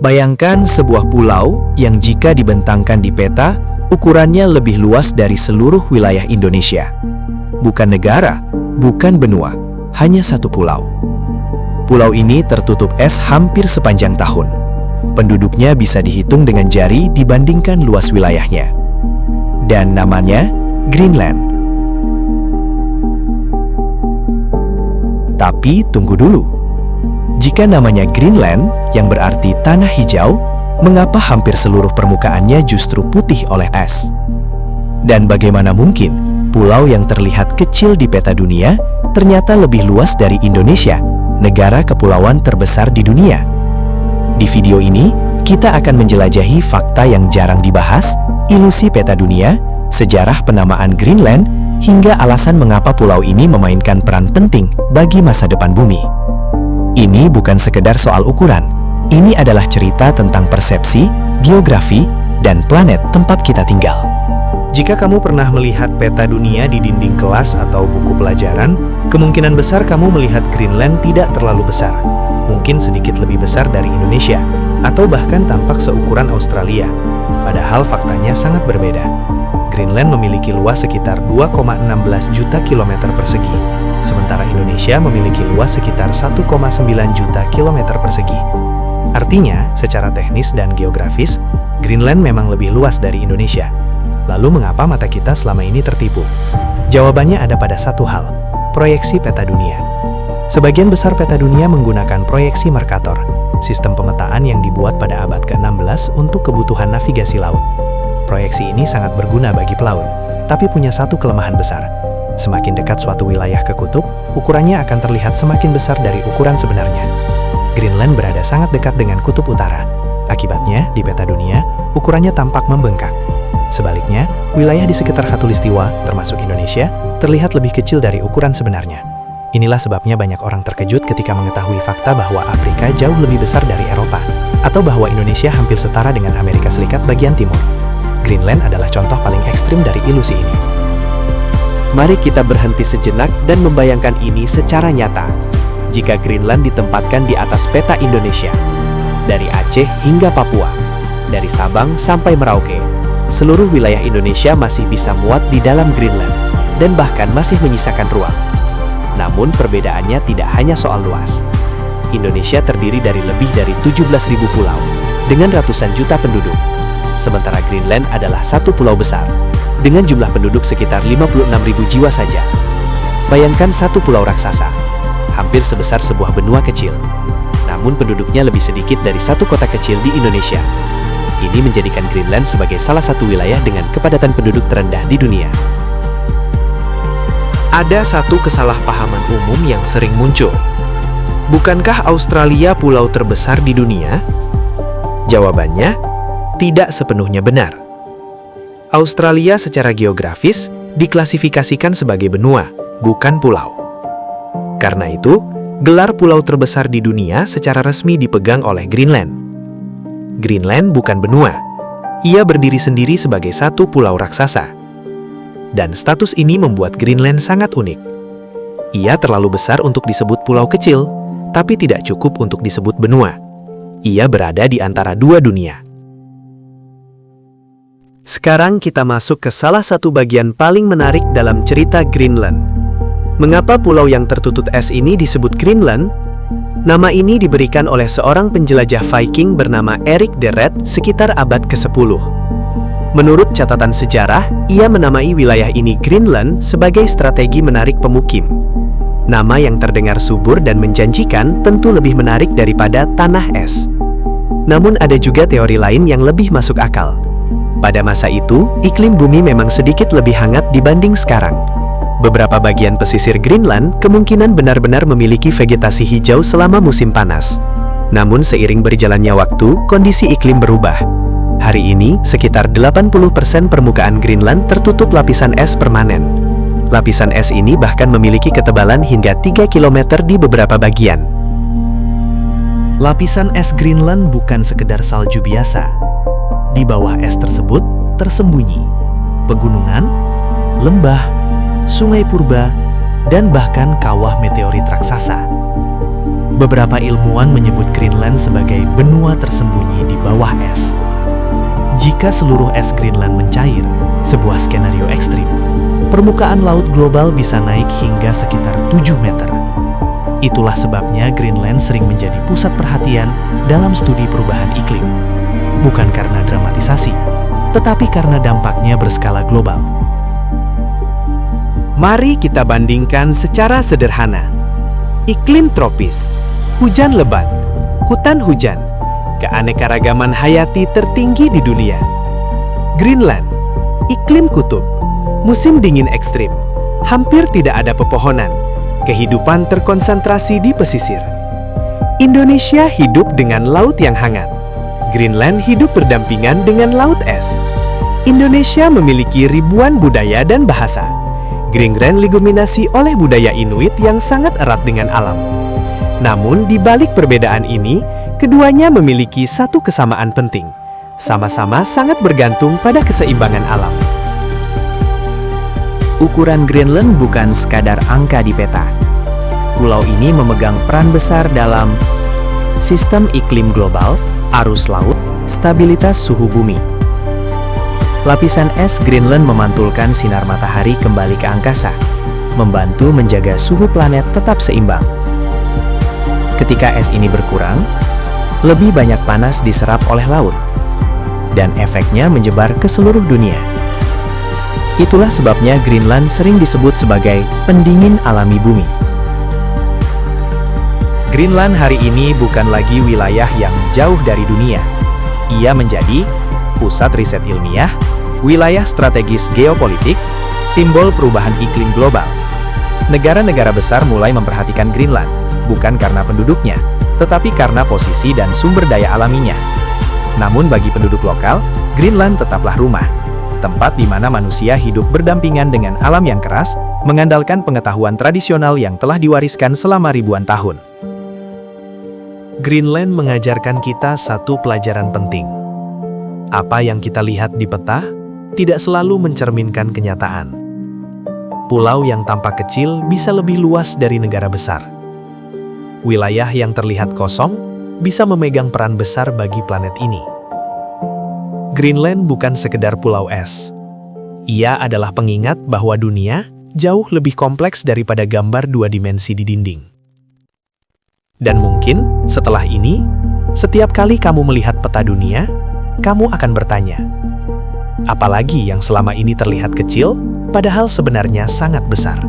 Bayangkan sebuah pulau yang jika dibentangkan di peta, ukurannya lebih luas dari seluruh wilayah Indonesia. Bukan negara, bukan benua, hanya satu pulau. Pulau ini tertutup es hampir sepanjang tahun. Penduduknya bisa dihitung dengan jari dibandingkan luas wilayahnya. Dan namanya Greenland. Tapi tunggu dulu. Jika namanya Greenland, yang berarti tanah hijau, mengapa hampir seluruh permukaannya justru putih oleh es? Dan bagaimana mungkin pulau yang terlihat kecil di peta dunia ternyata lebih luas dari Indonesia, negara kepulauan terbesar di dunia? Di video ini, kita akan menjelajahi fakta yang jarang dibahas, ilusi peta dunia, sejarah penamaan Greenland, hingga alasan mengapa pulau ini memainkan peran penting bagi masa depan bumi. Ini bukan sekedar soal ukuran, ini adalah cerita tentang persepsi, geografi, dan planet tempat kita tinggal. Jika kamu pernah melihat peta dunia di dinding kelas atau buku pelajaran, kemungkinan besar kamu melihat Greenland tidak terlalu besar. Mungkin sedikit lebih besar dari Indonesia, atau bahkan tampak seukuran Australia. Padahal faktanya sangat berbeda. Greenland memiliki luas sekitar 2,16 juta kilometer persegi, sementara Indonesia memiliki luas sekitar 1,9 juta kilometer persegi. Artinya, secara teknis dan geografis, Greenland memang lebih luas dari Indonesia. Lalu mengapa mata kita selama ini tertipu? Jawabannya ada pada satu hal, proyeksi peta dunia. Sebagian besar peta dunia menggunakan proyeksi Mercator, sistem pemetaan yang dibuat pada abad ke-16 untuk kebutuhan navigasi laut. Proyeksi ini sangat berguna bagi pelaut, tapi punya satu kelemahan besar. Semakin dekat suatu wilayah ke kutub, ukurannya akan terlihat semakin besar dari ukuran sebenarnya. Greenland berada sangat dekat dengan kutub utara. Akibatnya, di peta dunia, ukurannya tampak membengkak. Sebaliknya, wilayah di sekitar Khatulistiwa, termasuk Indonesia, terlihat lebih kecil dari ukuran sebenarnya. Inilah sebabnya banyak orang terkejut ketika mengetahui fakta bahwa Afrika jauh lebih besar dari Eropa, atau bahwa Indonesia hampir setara dengan Amerika Serikat bagian timur. Greenland adalah contoh paling ekstrim dari ilusi ini. Mari kita berhenti sejenak dan membayangkan ini secara nyata. Jika Greenland ditempatkan di atas peta Indonesia, dari Aceh hingga Papua, dari Sabang sampai Merauke, seluruh wilayah Indonesia masih bisa muat di dalam Greenland, dan bahkan masih menyisakan ruang. Namun perbedaannya tidak hanya soal luas. Indonesia terdiri dari lebih dari 17.000 pulau, dengan ratusan juta penduduk. Sementara Greenland adalah satu pulau besar, dengan jumlah penduduk sekitar 56.000 jiwa saja. Bayangkan satu pulau raksasa, hampir sebesar sebuah benua kecil. Namun penduduknya lebih sedikit dari satu kota kecil di Indonesia. Ini menjadikan Greenland sebagai salah satu wilayah dengan kepadatan penduduk terendah di dunia. Ada satu kesalahpahaman umum yang sering muncul. Bukankah Australia pulau terbesar di dunia? Jawabannya, tidak sepenuhnya benar. Australia secara geografis diklasifikasikan sebagai benua, bukan pulau. Karena itu, gelar pulau terbesar di dunia secara resmi dipegang oleh Greenland. Greenland bukan benua. Ia berdiri sendiri sebagai satu pulau raksasa. Dan status ini membuat Greenland sangat unik. Ia terlalu besar untuk disebut pulau kecil, tapi tidak cukup untuk disebut benua. Ia berada di antara dua dunia. Sekarang kita masuk ke salah satu bagian paling menarik dalam cerita Greenland. Mengapa pulau yang tertutup es ini disebut Greenland? Nama ini diberikan oleh seorang penjelajah Viking bernama Erik de Red sekitar abad ke-10. Menurut catatan sejarah, ia menamai wilayah ini Greenland sebagai strategi menarik pemukim. Nama yang terdengar subur dan menjanjikan tentu lebih menarik daripada tanah es. Namun ada juga teori lain yang lebih masuk akal. Pada masa itu, iklim bumi memang sedikit lebih hangat dibanding sekarang. Beberapa bagian pesisir Greenland kemungkinan benar-benar memiliki vegetasi hijau selama musim panas. Namun seiring berjalannya waktu, kondisi iklim berubah. Hari ini, sekitar 80% permukaan Greenland tertutup lapisan es permanen. Lapisan es ini bahkan memiliki ketebalan hingga 3 km di beberapa bagian. Lapisan es Greenland bukan sekedar salju biasa. Di bawah es tersebut tersembunyi pegunungan, lembah, sungai purba, dan bahkan kawah meteorit raksasa. Beberapa ilmuwan menyebut Greenland sebagai benua tersembunyi di bawah es. Jika seluruh es Greenland mencair, sebuah skenario ekstrim, permukaan laut global bisa naik hingga sekitar 7 meter. Itulah sebabnya Greenland sering menjadi pusat perhatian dalam studi perubahan iklim. Bukan karena dramatisasi, tetapi karena dampaknya berskala global. Mari kita bandingkan secara sederhana. Iklim tropis, hujan lebat, hutan hujan, keanekaragaman hayati tertinggi di dunia. Greenland, iklim kutub, musim dingin ekstrim, hampir tidak ada pepohonan, kehidupan terkonsentrasi di pesisir. Indonesia hidup dengan laut yang hangat. Greenland hidup berdampingan dengan laut es. Indonesia memiliki ribuan budaya dan bahasa. Greenland didominasi oleh budaya Inuit yang sangat erat dengan alam. Namun, di balik perbedaan ini, keduanya memiliki satu kesamaan penting. Sama-sama sangat bergantung pada keseimbangan alam. Ukuran Greenland bukan sekadar angka di peta. Pulau ini memegang peran besar dalam sistem iklim global, arus laut, stabilitas suhu bumi. Lapisan es Greenland memantulkan sinar matahari kembali ke angkasa, membantu menjaga suhu planet tetap seimbang. Ketika es ini berkurang, lebih banyak panas diserap oleh laut, dan efeknya menyebar ke seluruh dunia. Itulah sebabnya Greenland sering disebut sebagai pendingin alami bumi. Greenland hari ini bukan lagi wilayah yang jauh dari dunia. Ia menjadi pusat riset ilmiah, wilayah strategis geopolitik, simbol perubahan iklim global. Negara-negara besar mulai memperhatikan Greenland, bukan karena penduduknya, tetapi karena posisi dan sumber daya alaminya. Namun bagi penduduk lokal, Greenland tetaplah rumah, tempat di mana manusia hidup berdampingan dengan alam yang keras, mengandalkan pengetahuan tradisional yang telah diwariskan selama ribuan tahun. Greenland mengajarkan kita satu pelajaran penting. Apa yang kita lihat di peta tidak selalu mencerminkan kenyataan. Pulau yang tampak kecil bisa lebih luas dari negara besar. Wilayah yang terlihat kosong bisa memegang peran besar bagi planet ini. Greenland bukan sekedar pulau es. Ia adalah pengingat bahwa dunia jauh lebih kompleks daripada gambar dua dimensi di dinding. Dan mungkin setelah ini, setiap kali kamu melihat peta dunia, kamu akan bertanya, apalagi yang selama ini terlihat kecil, padahal sebenarnya sangat besar.